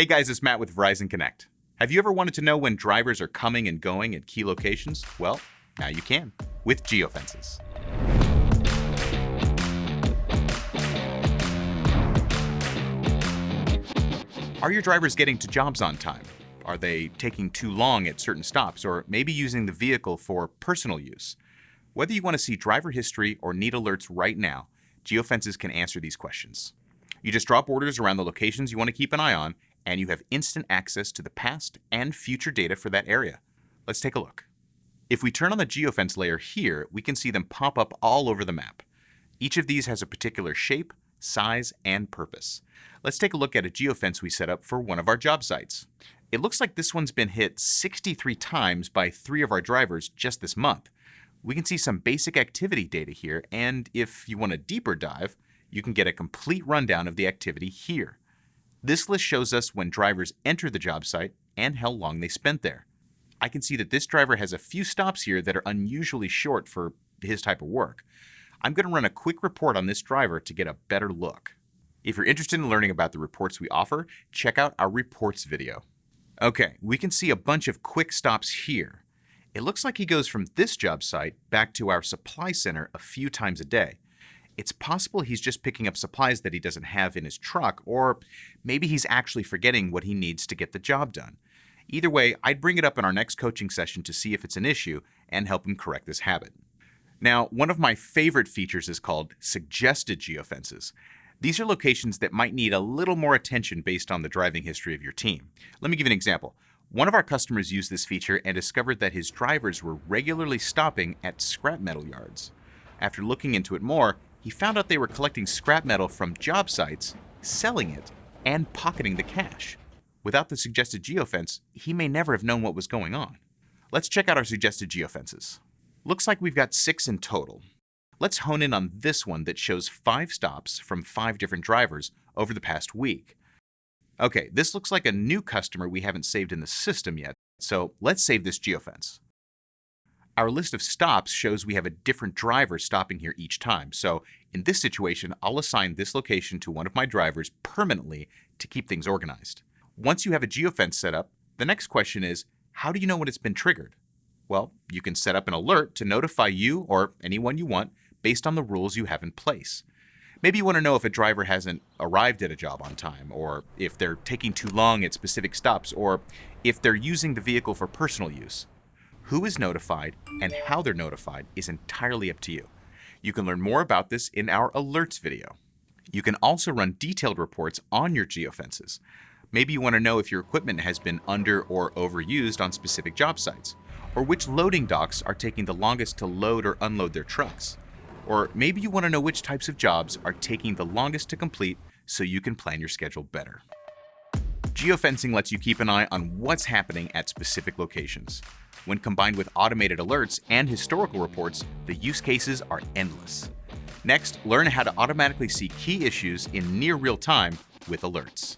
Hey guys, it's Matt with Verizon Connect. Have you ever wanted to know when drivers are coming and going at key locations? Well, now you can with Geofences. Are your drivers getting to jobs on time? Are they taking too long at certain stops, or maybe using the vehicle for personal use? Whether you want to see driver history or need alerts right now, Geofences can answer these questions. You just drop orders around the locations you want to keep an eye on, and you have instant access to the past and future data for that area. Let's take a look. If we turn on the geofence layer here, we can see them pop up all over the map. Each of these has a particular shape, size, and purpose. Let's take a look at a geofence we set up for one of our job sites. It looks like this one's been hit 63 times by 3 of our drivers just this month. We can see some basic activity data here, and if you want a deeper dive, you can get a complete rundown of the activity here. This list shows us when drivers enter the job site and how long they spent there. I can see that this driver has a few stops here that are unusually short for his type of work. I'm going to run a quick report on this driver to get a better look. If you're interested in learning about the reports we offer, check out our reports video. Okay, we can see a bunch of quick stops here. It looks like he goes from this job site back to our supply center a few times a day. It's possible he's just picking up supplies that he doesn't have in his truck, or maybe he's actually forgetting what he needs to get the job done. Either way, I'd bring it up in our next coaching session to see if it's an issue and help him correct this habit. Now, one of my favorite features is called suggested geofences. These are locations that might need a little more attention based on the driving history of your team. Let me give you an example. One of our customers used this feature and discovered that his drivers were regularly stopping at scrap metal yards. After looking into it more, he found out they were collecting scrap metal from job sites, selling it, and pocketing the cash. Without the suggested geofence, he may never have known what was going on. Let's check out our suggested geofences. Looks like we've got 6 in total. Let's hone in on this one that shows 5 stops from 5 different drivers over the past week. Okay, this looks like a new customer we haven't saved in the system yet, so let's save this geofence. Our list of stops shows we have a different driver stopping here each time, so in this situation, I'll assign this location to one of my drivers permanently to keep things organized. Once you have a geofence set up, the next question is, how do you know when it's been triggered? Well, you can set up an alert to notify you or anyone you want based on the rules you have in place. Maybe you want to know if a driver hasn't arrived at a job on time, or if they're taking too long at specific stops, or if they're using the vehicle for personal use. Who is notified and how they're notified is entirely up to you. You can learn more about this in our alerts video. You can also run detailed reports on your geofences. Maybe you want to know if your equipment has been under or overused on specific job sites, or which loading docks are taking the longest to load or unload their trucks. Or maybe you want to know which types of jobs are taking the longest to complete so you can plan your schedule better. Geofencing lets you keep an eye on what's happening at specific locations. When combined with automated alerts and historical reports, the use cases are endless. Next, learn how to automatically see key issues in near real time with alerts.